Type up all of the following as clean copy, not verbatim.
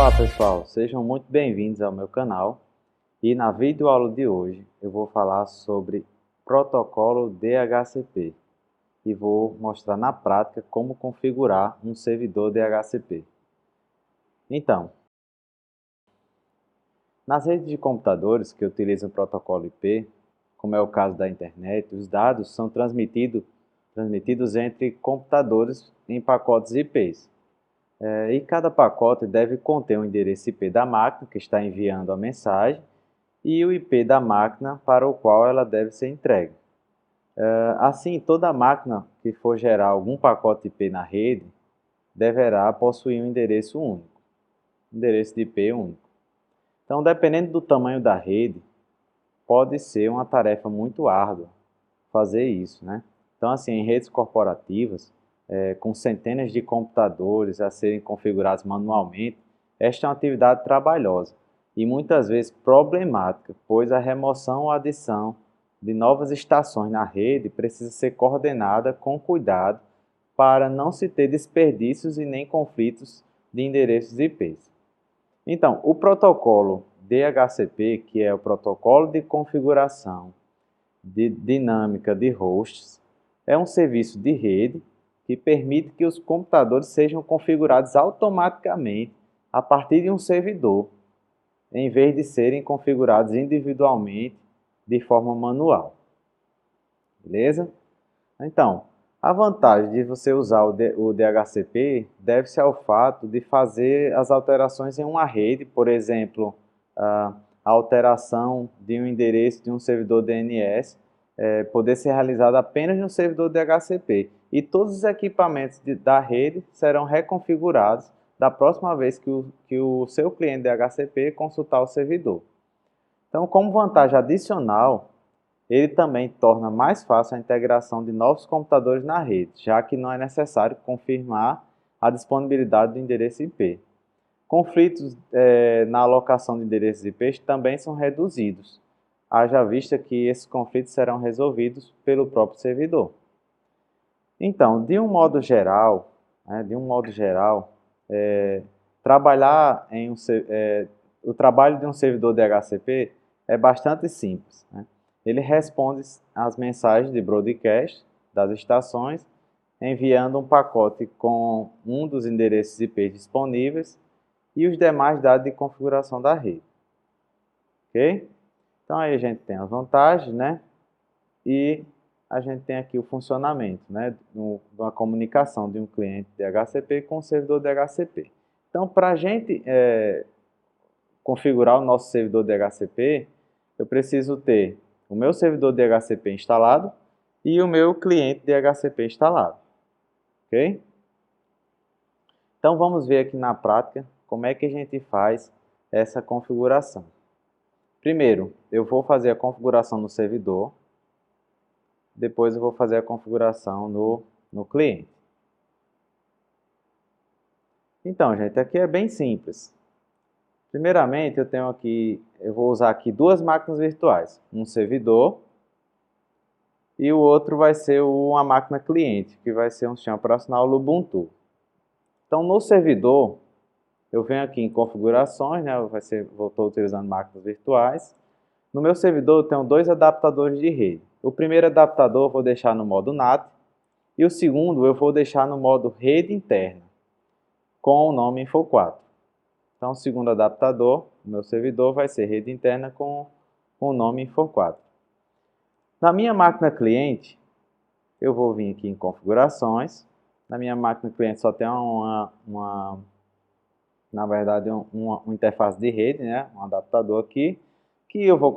Olá pessoal, sejam muito bem-vindos ao meu canal e na videoaula de hoje eu vou falar sobre protocolo DHCP e vou mostrar na prática como configurar um servidor DHCP. Então, nas redes de computadores que utilizam o protocolo IP, como é o caso da internet, os dados são transmitidos entre computadores em pacotes IPs. E cada pacote deve conter o endereço IP da máquina que está enviando a mensagem e o IP da máquina para o qual ela deve ser entregue. Assim, toda máquina que for gerar algum pacote IP na rede deverá possuir um endereço único, endereço de IP único. Então, dependendo do tamanho da rede, pode ser uma tarefa muito árdua fazer isso, né? Então, assim, em redes corporativas, com centenas de computadores a serem configurados manualmente, esta é uma atividade trabalhosa e muitas vezes problemática, pois a remoção ou adição de novas estações na rede precisa ser coordenada com cuidado para não se ter desperdícios e nem conflitos de endereços IPs. Então, o protocolo DHCP, que é o protocolo de configuração dinâmica de hosts, é um serviço de rede que permite que os computadores sejam configurados automaticamente a partir de um servidor, em vez de serem configurados individualmente de forma manual. Beleza? Então, a vantagem de você usar o DHCP deve-se ao fato de fazer as alterações em uma rede, por exemplo, a alteração de um endereço de um servidor DNS, poder ser realizada apenas no servidor DHCP. E todos os equipamentos da rede serão reconfigurados da próxima vez que o seu cliente DHCP consultar o servidor. Então, como vantagem adicional, ele também torna mais fácil a integração de novos computadores na rede, já que não é necessário confirmar a disponibilidade do endereço IP. Conflitos na alocação de endereços IP também são reduzidos, haja vista que esses conflitos serão resolvidos pelo próprio servidor. Então, de um modo geral, trabalhar o trabalho de um servidor DHCP é bastante simples, né? Ele responde às mensagens de broadcast das estações, enviando um pacote com um dos endereços IP disponíveis e os demais dados de configuração da rede. Ok? Então aí a gente tem as vantagens, né? E a gente tem aqui o funcionamento, né, da comunicação de um cliente DHCP com o servidor DHCP. Então, para a gente configurar o nosso servidor DHCP, eu preciso ter o meu servidor DHCP instalado e o meu cliente DHCP instalado. Ok? Então, vamos ver aqui na prática como é que a gente faz essa configuração. Primeiro, eu vou fazer a configuração no servidor. Depois eu vou fazer a configuração no cliente. Então, gente, aqui é bem simples. Primeiramente, eu vou usar aqui duas máquinas virtuais, um servidor e o outro vai ser uma máquina cliente, que vai ser um sistema operacional Ubuntu. Então, no servidor, eu venho aqui em configurações, né? Estou utilizando máquinas virtuais. No meu servidor, eu tenho dois adaptadores de rede. O primeiro adaptador eu vou deixar no modo NAT e o segundo eu vou deixar no modo rede interna, com o nome Info4. Então, o segundo adaptador, o meu servidor, vai ser rede interna com o nome Info4. Na minha máquina cliente, eu vou vir aqui em configurações. Na minha máquina cliente só tem na verdade, uma interface de rede, né? Um adaptador aqui, que eu vou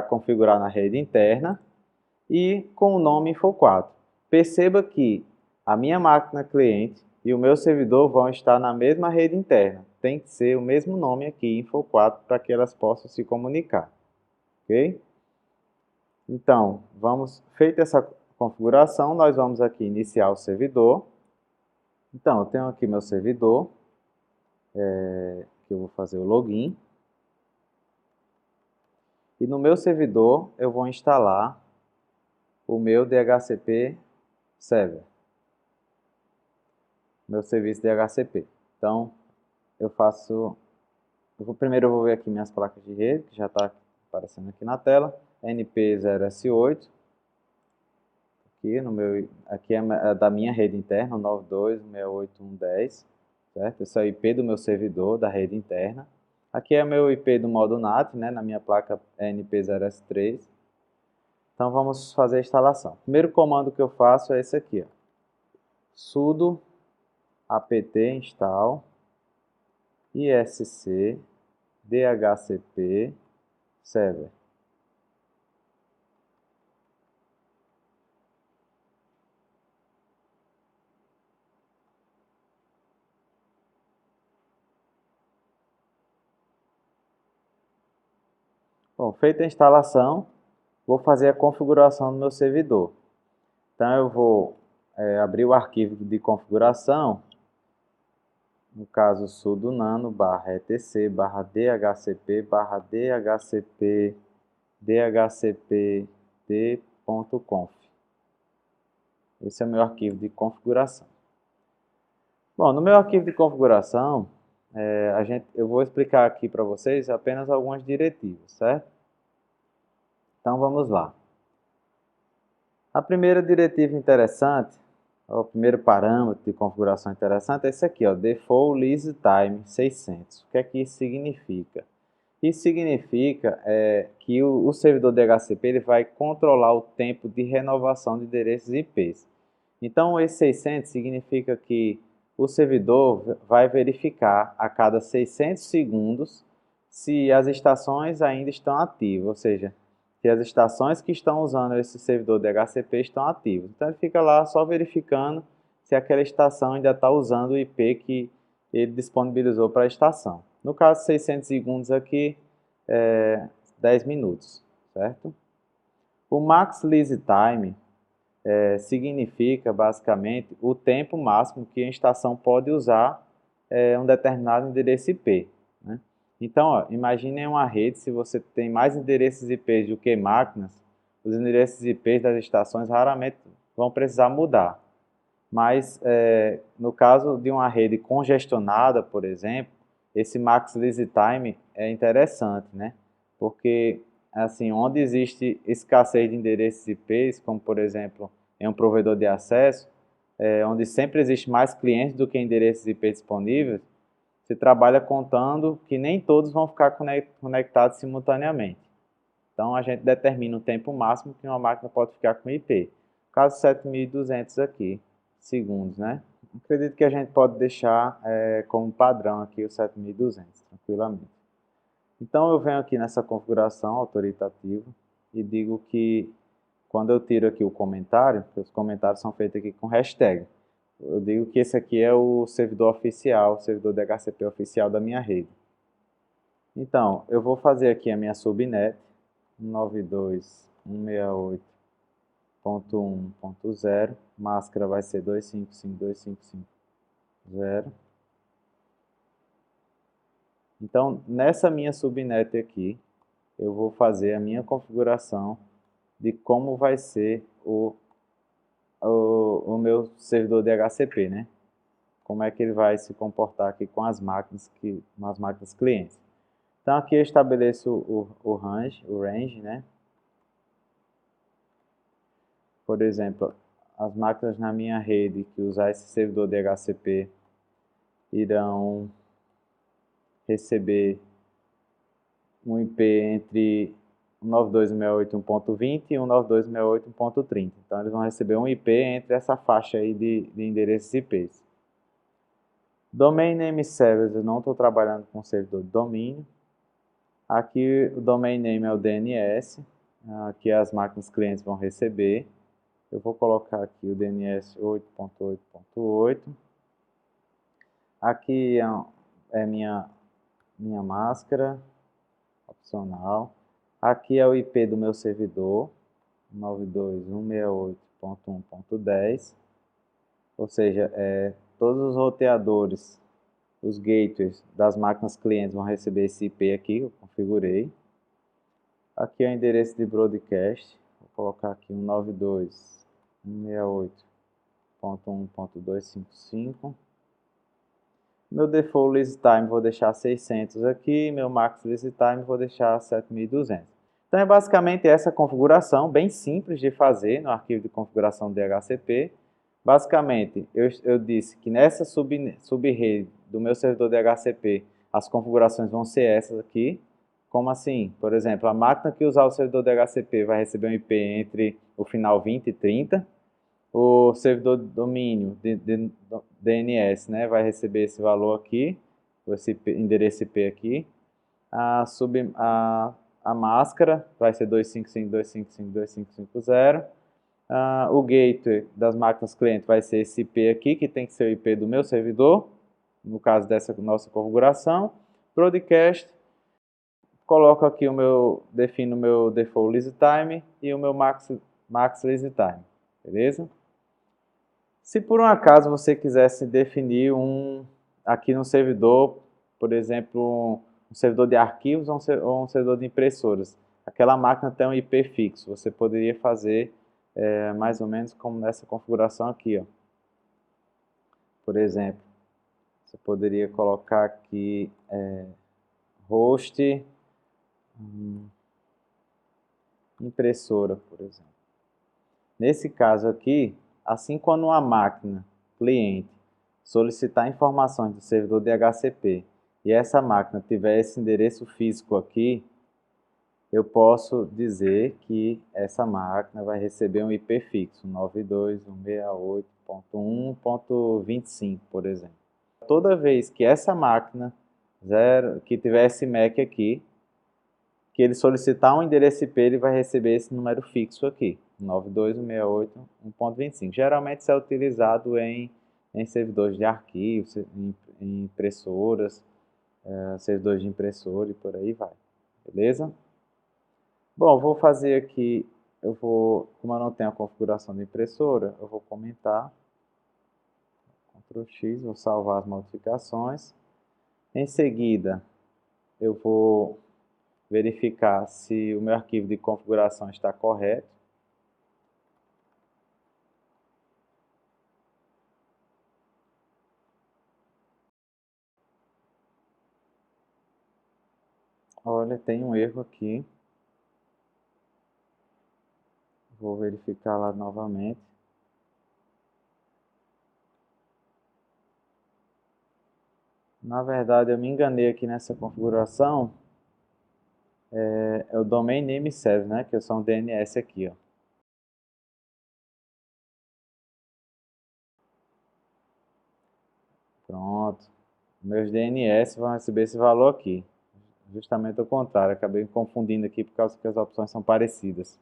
configurar na rede interna e com o nome Info4. Perceba que a minha máquina cliente e o meu servidor vão estar na mesma rede interna. Tem que ser o mesmo nome aqui, Info4, para que elas possam se comunicar. Ok? Então, feita essa configuração, nós vamos aqui iniciar o servidor. Então, eu tenho aqui meu servidor, que eu vou fazer o login. E no meu servidor, eu vou instalar o meu DHCP Server, meu serviço DHCP. Então, eu faço Primeiro eu vou ver aqui minhas placas de rede, que já está aparecendo aqui na tela. NP0S8. Aqui é da minha rede interna, 92.168.1.10, certo? Esse é o IP do meu servidor, da rede interna. Aqui é meu IP do modo NAT, né? Na minha placa NP0S3. Então vamos fazer a instalação. O primeiro comando que eu faço é esse aqui, ó. Sudo apt install isc dhcp server. Bom, feita a instalação, vou fazer a configuração do meu servidor. Então eu vou abrir o arquivo de configuração, no caso sudo nano /etc /dhcp dhcp-d.conf. Esse é o meu arquivo de configuração. Bom, no meu arquivo de configuração, eu vou explicar aqui para vocês apenas algumas diretivas, certo? Então vamos lá. A primeira diretiva interessante, o primeiro parâmetro de configuração interessante é esse aqui, ó, Default Lease Time 600. O que é que isso significa? Isso significa que o servidor DHCP ele vai controlar o tempo de renovação de endereços IPs. Então, esse 600 significa que o servidor vai verificar a cada 600 segundos se as estações ainda estão ativas, ou seja, se as estações que estão usando esse servidor DHCP estão ativas. Então, ele fica lá só verificando se aquela estação ainda está usando o IP que ele disponibilizou para a estação. No caso, 600 segundos aqui, 10 minutos, certo? O Max Lease Time significa, basicamente, o tempo máximo que a estação pode usar um determinado endereço IP. Né? Então, ó, imaginem uma rede, se você tem mais endereços IP do que máquinas, os endereços IP das estações raramente vão precisar mudar. Mas, no caso de uma rede congestionada, por exemplo, esse Max Lease Time é interessante, né? Porque, assim, onde existe escassez de endereços IPs, como, por exemplo, em um provedor de acesso, onde sempre existe mais clientes do que endereços IP disponíveis, se trabalha contando que nem todos vão ficar conectados simultaneamente. Então, a gente determina o tempo máximo que uma máquina pode ficar com IP. No caso, 7.200 aqui, segundos, né? Acredito que a gente pode deixar como padrão aqui o 7.200, tranquilamente. Então, eu venho aqui nessa configuração autoritativa e digo que quando eu tiro aqui o comentário, porque os comentários são feitos aqui com hashtag, eu digo que esse aqui é o servidor oficial, o servidor DHCP oficial da minha rede. Então, eu vou fazer aqui a minha subnet, 192.168.1.0, máscara vai ser 255.255.0. Então, nessa minha subnet aqui, eu vou fazer a minha configuração de como vai ser o meu servidor DHCP, né? Como é que ele vai se comportar aqui com as máquinas clientes. Então, aqui eu estabeleço o range, né? Por exemplo, as máquinas na minha rede que usar esse servidor DHCP irão receber um IP entre 192.168.1.20 e 192.168.1.30. Então, eles vão receber um IP entre essa faixa aí de endereços IPs. Domain Name Servers, eu não estou trabalhando com servidor de domínio. Aqui o Domain Name é o DNS, que as máquinas clientes vão receber. Eu vou colocar aqui o DNS 8.8.8. Aqui é minha máscara, opcional. Aqui é o IP do meu servidor, 92.168.1.10. Ou seja, todos os roteadores, os gateways das máquinas clientes vão receber esse IP aqui, que eu configurei. Aqui é o endereço de broadcast, vou colocar aqui 192.168.1.255. Meu default list time vou deixar 600 aqui, meu max list time vou deixar 7.200. Então é basicamente essa configuração, bem simples de fazer no arquivo de configuração do DHCP. Basicamente, eu disse que nessa sub-rede do meu servidor DHCP, as configurações vão ser essas aqui. Como assim? Por exemplo, a máquina que usar o servidor DHCP vai receber um IP entre o final 20 e 30. O servidor de domínio de DNS, né, vai receber esse valor aqui, esse endereço IP aqui. A máscara vai ser 255.255.255.0. O gateway das máquinas cliente vai ser esse IP aqui, que tem que ser o IP do meu servidor, no caso dessa nossa configuração. Broadcast, coloco aqui defino o meu default list time e o meu max list time, beleza? Se por um acaso você quisesse definir aqui no servidor, por exemplo, um servidor de arquivos ou um servidor de impressoras, aquela máquina tem um IP fixo, você poderia fazer mais ou menos como nessa configuração aqui, ó. Por exemplo, você poderia colocar aqui host impressora, por exemplo. Nesse caso aqui, assim quando uma máquina cliente solicitar informações do servidor DHCP e essa máquina tiver esse endereço físico aqui, eu posso dizer que essa máquina vai receber um IP fixo, 92.168.1.25, por exemplo. Toda vez que essa máquina que tiver esse MAC aqui, que ele solicitar um endereço IP, ele vai receber esse número fixo aqui, 92.168.1.25. Geralmente isso é utilizado em servidores de arquivos, em impressoras, servidores de impressora e por aí vai. Beleza? Bom, vou fazer aqui, como eu não tenho a configuração da impressora, eu vou comentar. Ctrl X, vou salvar as modificações. Em seguida, eu vou verificar se o meu arquivo de configuração está correto. Olha, tem um erro aqui. Vou verificar lá novamente. Na verdade, eu me enganei aqui nessa configuração. É o domain name server, né? Que é só um DNS aqui, ó. Pronto. Meus DNS vão receber esse valor aqui. Justamente o contrário. Acabei me confundindo aqui por causa que as opções são parecidas.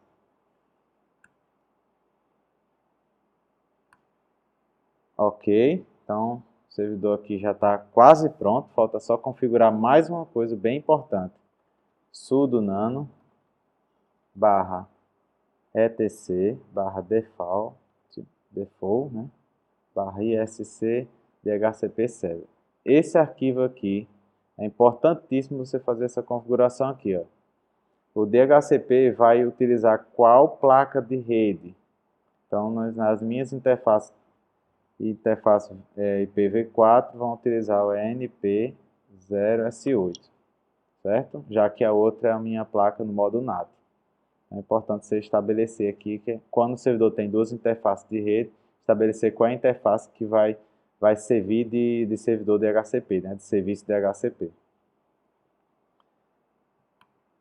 Ok. Então, o servidor aqui já está quase pronto. Falta só configurar mais uma coisa bem importante. Sudo nano barra etc barra default, né? Barra isc dhcp server. Esse arquivo aqui é importantíssimo você fazer essa configuração aqui, ó. O DHCP vai utilizar qual placa de rede? Então, nas minhas interfaces IPv4 vão utilizar o ENP0S8, certo? Já que a outra é a minha placa no modo NAT. É importante você estabelecer aqui que quando o servidor tem duas interfaces de rede, estabelecer qual é a interface que vai servir de servidor DHCP, né? De serviço DHCP.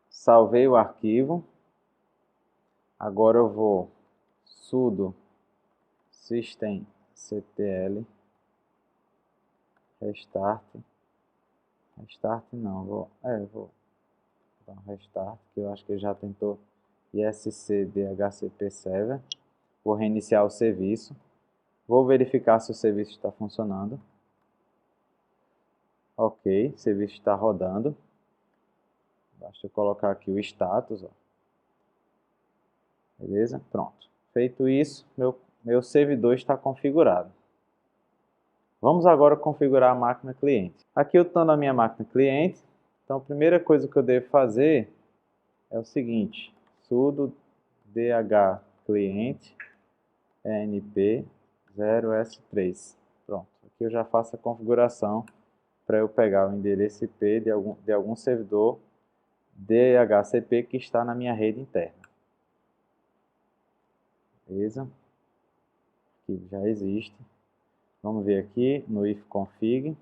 Salvei o arquivo. Agora eu vou sudo systemctl restart não, vou dar um restart, que eu acho que já tentou isc dhcp server. Vou reiniciar o serviço. Vou verificar se o serviço está funcionando. Ok, o serviço está rodando. Basta eu colocar aqui o status, ó. Beleza? Pronto. Feito isso, meu servidor está configurado. Vamos agora configurar a máquina cliente. Aqui eu estou na minha máquina cliente. Então, a primeira coisa que eu devo fazer é o seguinte: sudo dh cliente enp 0s3. Pronto. Aqui eu já faço a configuração para eu pegar o endereço IP de algum servidor DHCP que está na minha rede interna. Beleza? Aqui já existe. Vamos ver aqui no ifconfig.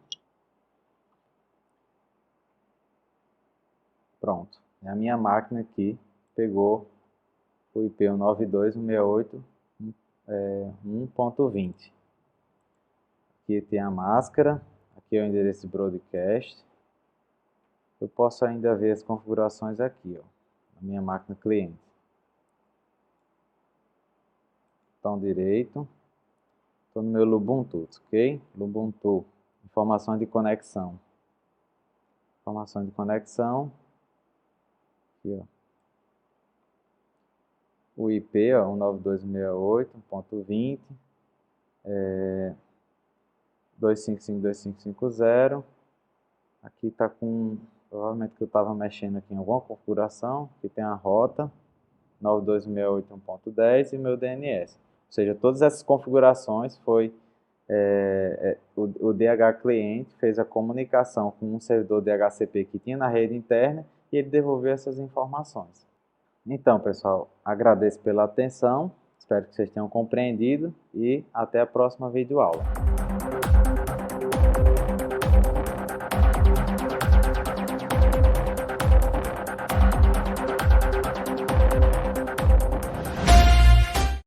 Pronto. A minha máquina aqui pegou o IP 192.168.1.20. Aqui tem a máscara. Aqui é o endereço de broadcast. Eu posso ainda ver as configurações aqui, ó, na minha máquina cliente. Botão direito. Estou no meu Lubuntu, ok? Lubuntu. Informação de conexão. Informação de conexão. Aqui, ó. O IP, ó, 192.168.1.20. 255.255.0. Aqui está com... Provavelmente que eu estava mexendo aqui em alguma configuração. Aqui tem a rota 92.168.1.10 e meu DNS. Ou seja, todas essas configurações foi o DH cliente fez a comunicação com um servidor DHCP que tinha na rede interna e ele devolveu essas informações. Então, pessoal, agradeço pela atenção, espero que vocês tenham compreendido e até a próxima videoaula.